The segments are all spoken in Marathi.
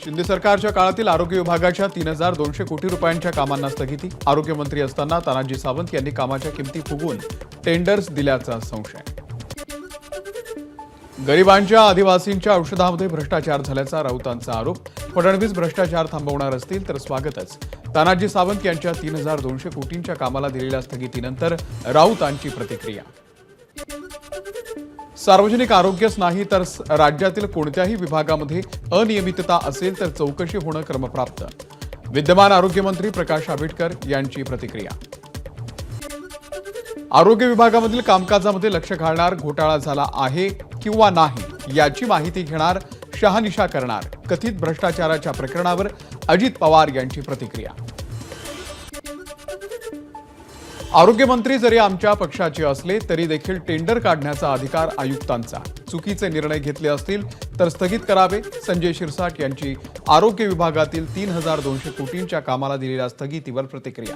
शिंदे सरकारच्या काळातील आरोग्य विभागाच्या 3,200 कोटी रुपयांच्या कामांना स्थगिती। आरोग्यमंत्री असताना तानाजी सावंत यांनी कामाच्या किमती फुगवून टेंडर्स दिल्याचा संशय। गरिबांच्या आदिवासींच्या औषधामध्ये भ्रष्टाचार झाल्याचा राऊतांचा आरोप। फडणवीस भ्रष्टाचार थांबवणार असतील तर स्वागतच। तानाजी सावंत यांच्या 3,200 कोटींच्या कामाला दिलेल्या स्थगितीनंतर राऊतांची प्रतिक्रिया। सार्वजनिक आरोग्यच नाही तर राज्यातील कोणत्याही विभागामध्ये अनियमितता असेल तर चौकशी होणं क्रमप्राप्त। विद्यमान आरोग्यमंत्री प्रकाश आंबेडकर यांची प्रतिक्रिया। आरोग्य विभागामधील कामकाजामध्ये लक्ष घालणार, घोटाळा झाला आहे किंवा नाही याची माहिती घेणार, शहानिशा करणार। कथित भ्रष्टाचाराच्या प्रकरणावर अजित पवार यांची प्रतिक्रिया। आरोग्यमंत्री जरी आमच्या पक्षाचे असले तरी देखील टेंडर काढण्याचा अधिकार आयुक्तांचा। चुकीचे निर्णय घेतले असतील तर स्थगित करावे। संजय शिरसाट यांची आरोग्य विभागातील 3,200 कोटींच्या कामाला दिलेल्या स्थगितीवर प्रतिक्रिया।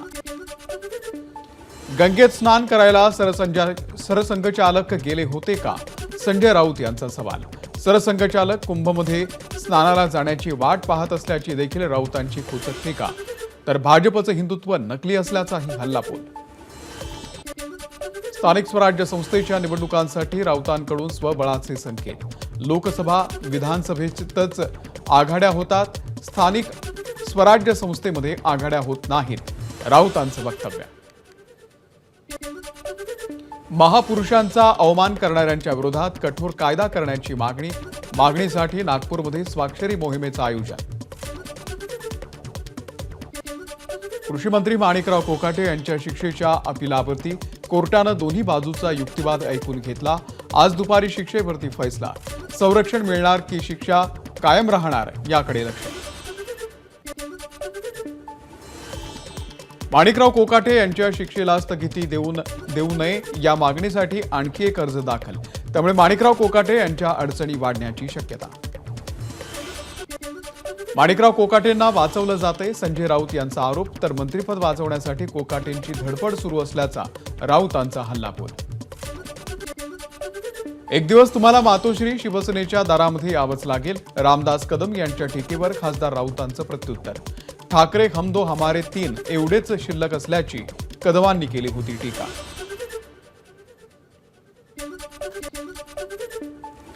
गंगेत स्नान करायला सरसंघचालक गेले होते का? संजय राऊत यांचा सवाल। सरसंघचालक कुंभमध्ये स्नानाला जाण्याची वाट पाहत असल्याची देखील राऊतांची खोचक टीका। तर भाजपचं हिंदुत्व नकली असल्याचाही हल्लाबोल। स्थानिक स्वराज्य संस्थेच्या निवडणुकांसाठी राऊतांकडून स्वबळाचे संकेत। लोकसभा विधानसभेतच आघाड्या होतात, स्थानिक स्वराज्य संस्थेमध्ये आघाड्या होत नाहीत, राऊतांचं वक्तव्य। महापुरुषांचा अवमान करणाऱ्यांच्या विरोधात कठोर कायदा करण्याची मागणीसाठी नागपूरमध्ये स्वाक्षरी मोहिमेचं आयोजन। कृषी मंत्री माणिकराव कोकाटे यांच्या शिक्षेच्या अपिलावरती कोर्टानं दोन्ही बाजूचा युक्तिवाद ऐकून घेतला। आज दुपारी शिक्षेवरती फैसला। संरक्षण मिळणार की शिक्षा कायम राहणार याकडे लक्ष। माणिकराव कोकाटे यांच्या शिक्षेला स्थगिती देऊ नये या मागणीसाठी आणखी एक अर्ज दाखल। त्यामुळे माणिकराव कोकाटे यांच्या अडचणी वाढण्याची शक्यता। माणिकराव कोकाटेंना वाचवलं जातंय, संजय राऊत यांचा आरोप। तर मंत्रिपद वाचवण्यासाठी कोकाटेंची धडपड सुरू असल्याचा राऊतांचा हल्लाबोल। एक दिवस तुम्हाला मातोश्री शिवसेनेच्या दारामध्ये यावंच लागेल। रामदास कदम यांच्या टीकेवर खासदार राऊतांचं प्रत्युत्तर। ठाकरे हम दो हमारे तीन एवढेच शिल्लक असल्याची कदमांनी केली होती टीका।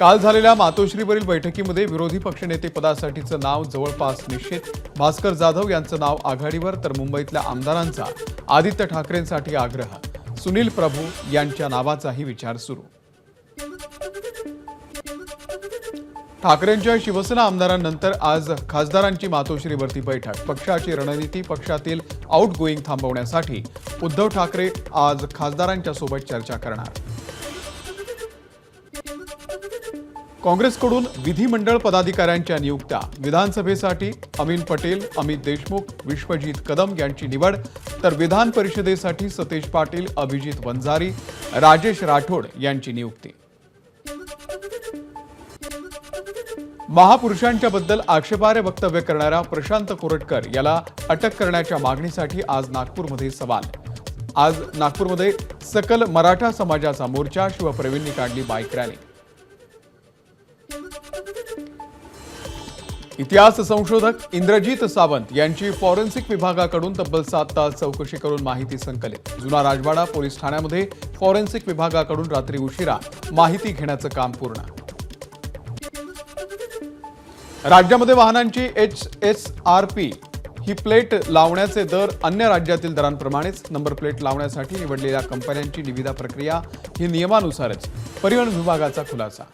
काल झालेल्या मातोश्रीवरील बैठकीमध्ये विरोधी पक्षनेते पदासाठीचं नाव जवळपास निश्चित। भास्कर जाधव यांचं नाव आघाडीवर तर मुंबईतल्या आमदारांचा आदित्य ठाकरेंसाठी आग्रह। सुनील प्रभू यांच्या नावाचाही विचार सुरू। ठाकरेंच्या शिवसेना आमदारांनंतर आज खासदारांची मातोश्रीवरती बैठक। पक्षाची रणनीती, पक्षातील आउटगोईंग थांबवण्यासाठी उद्धव ठाकरे आज खासदारांच्या सोबत चर्चा करणार। काँग्रेसकडून विधिमंडळ पदाधिकाऱ्यांच्या नियुक्त्या। विधानसभेसाठी अमीन पटेल, अमित देशमुख, विश्वजीत कदम यांची निवड। तर विधान परिषदेसाठी सतेज पाटील, अभिजित वंजारी, राजेश राठोड यांची नियुक्ती। महापुरुषांच्या बद्दल आक्षेपार्ह वक्तव्य करणाऱ्या प्रशांत कोरटकर याला अटक करण्याच्या मागणीसाठी आज नागपूरमध्ये सवाल। आज नागपूरमध्ये सकल मराठा समाजाचा मोर्चा। शिवप्रवीणनी काढली बाईक रॅली। इतिहास संशोधक इंद्रजीत सावंत यांची फॉरेन्सिक विभागाकडून तब्बल 7 तास चौकशी करून माहिती संकलित। जुना राजवाडा पोलीस ठाण्यामध्ये फॉरेन्सिक विभागाकडून रात्री उशिरा माहिती घेण्याचं काम पूर्ण। राज्यामध्ये वाहनांची HSRP ही प्लेट लावण्याचे दर अन्य राज्यातील दरांप्रमाणेच। नंबर प्लेट लावण्यासाठी निवडलेल्या कंपन्यांची निविदा प्रक्रिया ही नियमानुसारच। परिवहन विभागाचा खुलासा।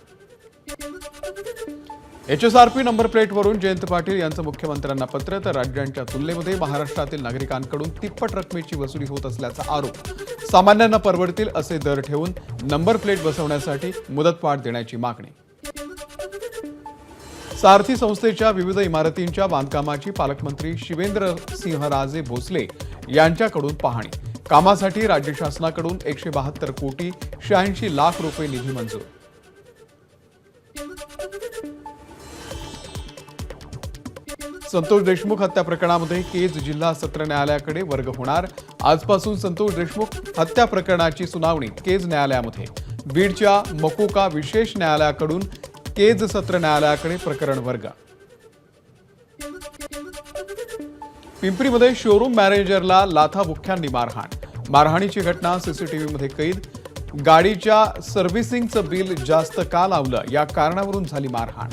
HSRP नंबर प्लेटवरून जयंत पाटील यांचं मुख्यमंत्र्यांना पत्र। तर राज्यांच्या तुलनेमध्ये महाराष्ट्रातील नागरिकांकडून तिप्पट रकमेची वसुली होत असल्याचा आरोप। सामान्यांना परवडतील असे दर ठेवून नंबर प्लेट बसवण्यासाठी मुदतवाढ देण्याची मागणी। सारथी संस्थेच्या विविध इमारतींच्या बांधकामाची पालकमंत्री शिवेंद्रसिंहराजे भोसले यांच्याकडून पाहणी। कामासाठी राज्य शासनाकडून 172 कोटी 86 लाख रुपये निधी मंजूर। संतोष देशमुख हत्या प्रकरणामध्ये केज जिल्हा सत्र न्यायालयाकडे वर्ग होणार। आजपासून संतोष देशमुख हत्या प्रकरणाची सुनावणी केज न्यायालयामध्ये। बीडच्या मकोका विशेष न्यायालयाकडून केज सत्र न्यायालयाकडे प्रकरण वर्ग। पिंपरीमध्ये शोरूम मॅनेजरला लाथाबुक्क्यांनी मारहाण. मारहाणीची घटना सीसीटीव्हीमध्ये कैद. गाडीच्या सर्व्हिसिंगचं बिल जास्त का लावलं या कारणावरून झाली मारहाण.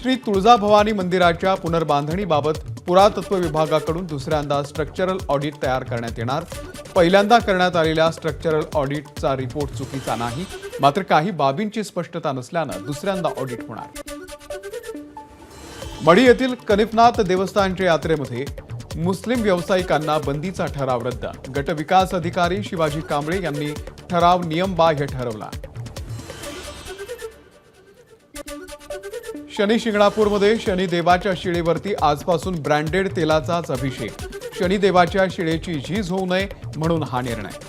श्री तुळजाभवानी मंदिराच्या पुनर्बांधणीबाबत पुरातत्व विभागाकडून दुसऱ्यांदा स्ट्रक्चरल ऑडिट तयार करण्यात येणार. पहिल्यांदा करण्यात आलेल्या स्ट्रक्चरल ऑडिटचा रिपोर्ट चुकीचा नाही, मात्र काही बाबींची स्पष्टता नसल्यानं दुसऱ्यांदा ऑडिट होणार. मढी येथील कनिफनाथ देवस्थानच्या यात्रेमध्ये मुस्लिम व्यावसायिकांना बंदीचा ठराव रद्द. गट विकास अधिकारी शिवाजी कांबळे यांनी ठराव नियमबाह्य ठरवला. शनी शिंगणापूरमध्ये शनिदेवाच्या शिळेवरती आजपासून ब्रँडेड तेलाचाच अभिषेक. शनिदेवाच्या शिळेची झीज होऊ नये म्हणून हा निर्णय.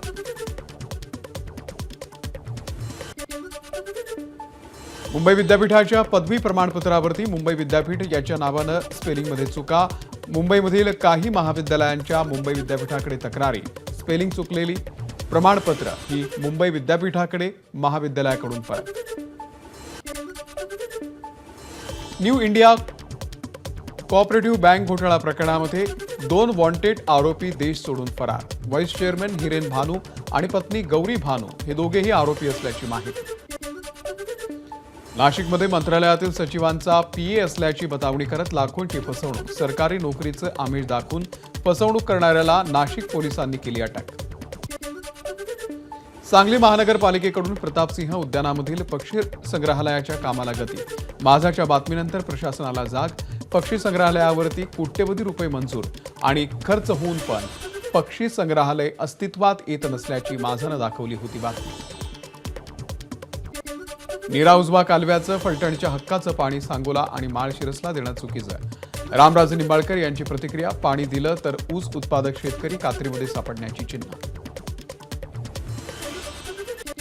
मुंबई विद्यापीठाच्या पदवी प्रमाणपत्रावरती मुंबई विद्यापीठ याच्या नावानं स्पेलिंगमध्ये चुका. मुंबईमधील काही महाविद्यालयांच्या मुंबई विद्यापीठाकडे तक्रारी. स्पेलिंग चुकलेली प्रमाणपत्र ही मुंबई विद्यापीठाकडे, महाविद्यालयाकडून परत. न्यू इंडिया कोऑपरेटिव्ह बँक घोटाळा प्रकरणामध्ये 2 वॉन्टेड आरोपी देश सोडून फरार. व्हाईस चेअरमन हिरेन भानू आणि पत्नी गौरी भानू हे दोघेही आरोपी असल्याची माहिती. नाशिकमध्ये मंत्रालयातील सचिवांचा पीए असल्याची बतावणी करत लाखोंची फसवणूक. सरकारी नोकरीचं आमिष दाखवून फसवणूक करणाऱ्याला नाशिक पोलिसांनी केली अटक. सांगली महानगरपालिकेकडून प्रतापसिंह उद्यानामधील पक्षी संग्रहालयाच्या कामाला गती. माझाच्या बातमीनंतर प्रशासनाला जाग. पक्षी संग्रहालयावरती कोट्यवधी रुपये मंजूर आणि खर्च होऊन पण पक्षी संग्रहालय अस्तित्वात येत नसल्याची माझानं दाखवली होती बातमी. नीरा उजवा कालव्याचं फलटणच्या हक्काचं पाणी सांगोला आणि माळशिरसला देणं चुकीचं. रामराजे निंबाळकर यांची प्रतिक्रिया. पाणी दिलं तर ऊस उत्पादक शेतकरी कात्रीमध्ये सापडण्याची चिन्ह.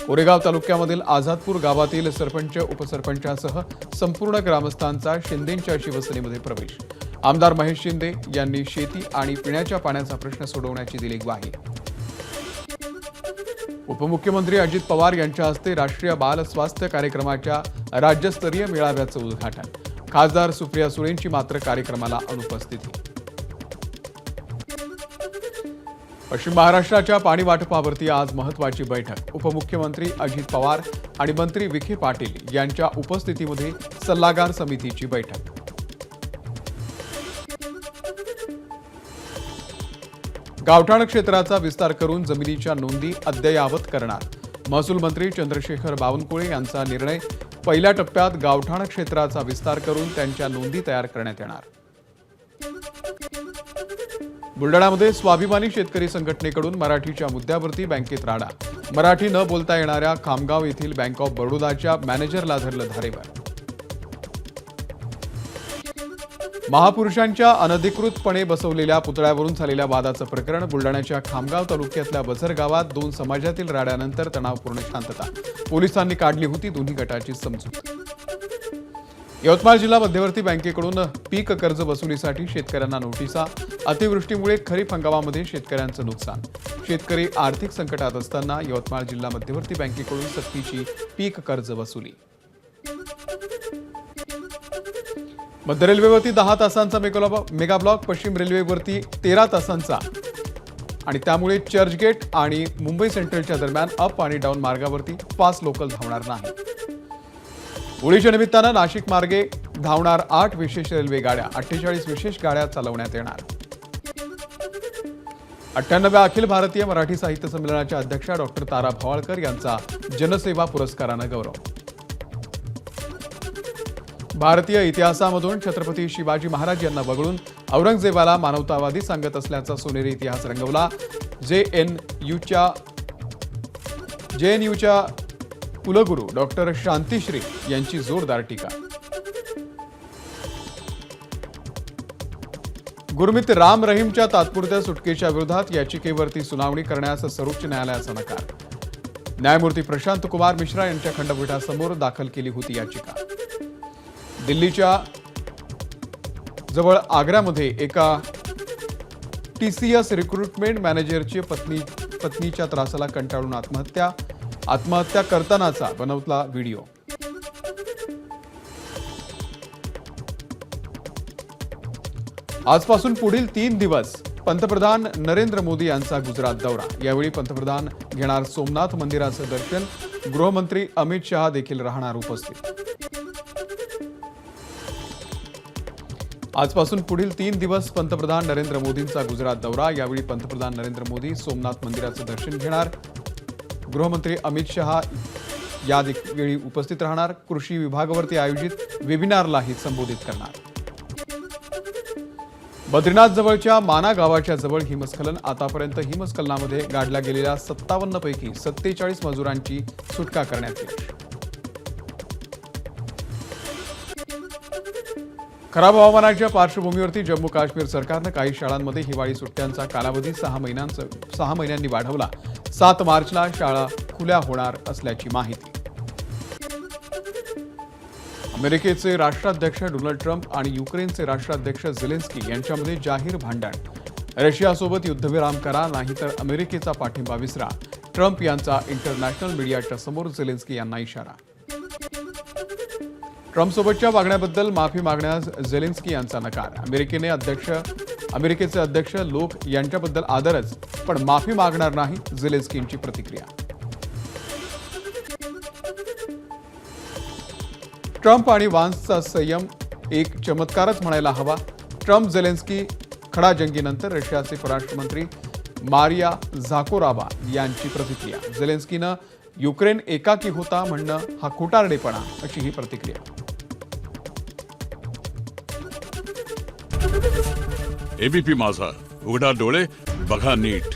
कोरेगाव तालुक्यामधील आझादपूर गावातील सरपंच उपसरपंचासह संपूर्ण ग्रामस्थांचा शिंदेंच्या शिवसेनेमध्ये प्रवेश. आमदार महेश शिंदे यांनी शेती आणि पिण्याच्या पाण्याचा प्रश्न सोडवण्याची दिली ग्वाही. उपमुख्यमंत्री अजित पवार यांच्या हस्ते राष्ट्रीय बाल स्वास्थ्य कार्यक्रमाच्या राज्यस्तरीय मेळाव्याचं उद्घाटन. खासदार सुप्रिया सुळेंची मात्र कार्यक्रमाला अनुपस्थिती. पश्चिम महाराष्ट्राच्या पाणी वाटपावरती आज महत्त्वाची बैठक. उपमुख्यमंत्री अजित पवार आणि मंत्री विखे पाटील यांच्या उपस्थितीमध्ये सल्लागार समितीची बैठक. गावठाण क्षेत्राचा विस्तार करून जमिनीच्या नोंदी अद्ययावत करणार. महसूल मंत्री चंद्रशेखर बावनकुळे यांचा निर्णय. पहिल्या टप्प्यात गावठाण क्षेत्राचा विस्तार करून त्यांच्या नोंदी तयार करण्यात येणार. बुलडाण्यामध्ये स्वाभिमानी शेतकरी संघटनेकडून मराठीच्या मुद्द्यावरती बँकेत राडा. मराठी न बोलता येणाऱ्या खामगाव येथील बँक ऑफ बडोदाच्या मॅनेजरला धरलं धारेवर. महापुरुषांच्या अनधिकृतपणे बसवलेल्या पुतळ्यावरून झालेल्या वादाचं प्रकरण. बुलडाण्याच्या खामगाव तालुक्यातल्या बझर गावात 2 समाजातील राड्यानंतर तणावपूर्ण शांतता. पोलिसांनी काढली होती दोन्ही गटाची समजूत. यवतमाळ जिल्हा मध्यवर्ती बँकेकडून पीक कर्ज वसुलीसाठी शेतकऱ्यांना नोटिसा. अतिवृष्टीमुळे खरीप हंगामामध्ये शेतकऱ्यांचं नुकसान. शेतकरी आर्थिक संकटात असताना यवतमाळ जिल्हा मध्यवर्ती बँकेकडून सक्तीची पीक कर्ज वसुली. मध्य रेल्वेवरती 10 तासांचा मेगा ब्लॉक. पश्चिम रेल्वेवरती 13 तासांचा आणि त्यामुळे चर्चगेट आणि मुंबई सेंट्रलच्या दरम्यान अप आणि डाऊन मार्गावरती फास्ट लोकल धावणार नाही. होळीच्या निमित्तानं नाशिक मार्गे धावणार 8 विशेष रेल्वे गाड्या. 48 विशेष गाड्या चालवण्यात येणार. 98व्या अखिल भारतीय मराठी साहित्य संमेलनाच्या अध्यक्षा डॉक्टर तारा भवाळकर यांचा जनसेवा पुरस्कारानं गौरव. भारतीय इतिहासामधून छत्रपती शिवाजी महाराज यांना वगळून औरंगजेबाला मानवतावादी सांगत असल्याचा सोनेरी इतिहास रंगवला. जेएनयूच्या कुलगुरू डॉक्टर शांतिश्री यांची जोरदार टीका. गुरमीत राम रहीमच्या तात्पुरत्या सुटकेच्या विरोधात याचिकेवरती सुनावणी करण्यास सर्वोच्च न्यायालयाचा नकार. न्यायमूर्ती प्रशांत कुमार मिश्रा यांच्या खंडपीठासमोर दाखल केली होती याचिका. दिल्लीच्या जवळ आग्र्यामध्ये एका टीसीएस रिक्रुटमेंट मॅनेजरची पत्नीच्या त्रासाला कंटाळून आत्महत्या करतानाचा बनवला व्हिडिओ. आजपासून पुढील 3 दिवस पंतप्रधान नरेंद्र मोदी यांचा गुजरात दौरा. यावेळी पंतप्रधान घेणार सोमनाथ मंदिराचं दर्शन. गृहमंत्री अमित शहा देखील राहणार उपस्थित. आजपासून पुढील 3 दिवस पंतप्रधान नरेंद्र मोदींचा गुजरात दौरा. यावेळी पंतप्रधान नरेंद्र मोदी सोमनाथ मंदिराचं दर्शन घेणार. गृहमंत्री अमित शहा यावेळी उपस्थित राहणार. कृषी विभागावरती आयोजित वेबिनारलाही संबोधित करणार. बद्रीनाथ जवळच्या माना गावाच्या जवळ हिमस्खलन. आतापर्यंत हिमस्खलनामध्ये गाडल्या गेलेल्या 57 पैकी 47 मजुरांची सुटका करण्यात यश. खराब हवामानाच्या पार्श्वभूमीवरती जम्मू काश्मीर सरकारनं काही शाळांमध्ये हिवाळी सुट्ट्यांचा कालावधी 6 महिन्यांनी वाढवला. 7 मार्चला शाळा खुल्या होणार असल्याची माहिती. अमेरिकेचे राष्ट्राध्यक्ष डोनाल्ड ट्रम्प आणि युक्रेनचे राष्ट्राध्यक्ष झेलेन्स्की यांच्यामध्ये जाहीर भांडण. रशियासोबत युद्धविराम करा, नाहीतर अमेरिकेचा पाठिंबा विसरा. ट्रम्प यांचा इंटरनॅशनल मीडियाच्या समोर झेलेन्स्की यांना इशारा. ट्रम्पसोबतच्या वागण्याबद्दल माफी मागण्यास झेलेन्स्की यांचा नकार. अमेरिकेचे अध्यक्ष लोक यांच्याबद्दल आदरच, पण माफी मागणार नाही, झेलेन्स्कींची प्रतिक्रिया. ट्रम्प आणि वान्सचा संयम एक चमत्कारच म्हणायला हवा. ट्रम्प झेलेन्स्की खडाजंगीनंतर रशियाचे परराष्ट्रमंत्री मारिया झाकोरोवा यांची प्रतिक्रिया. झेलेन्स्कीनं युक्रेन एकाकी होता म्हणणं हा खोटारडेपणा, अशी ही प्रतिक्रिया. एबीपी माझा, उघडा डोळे बघा नीट.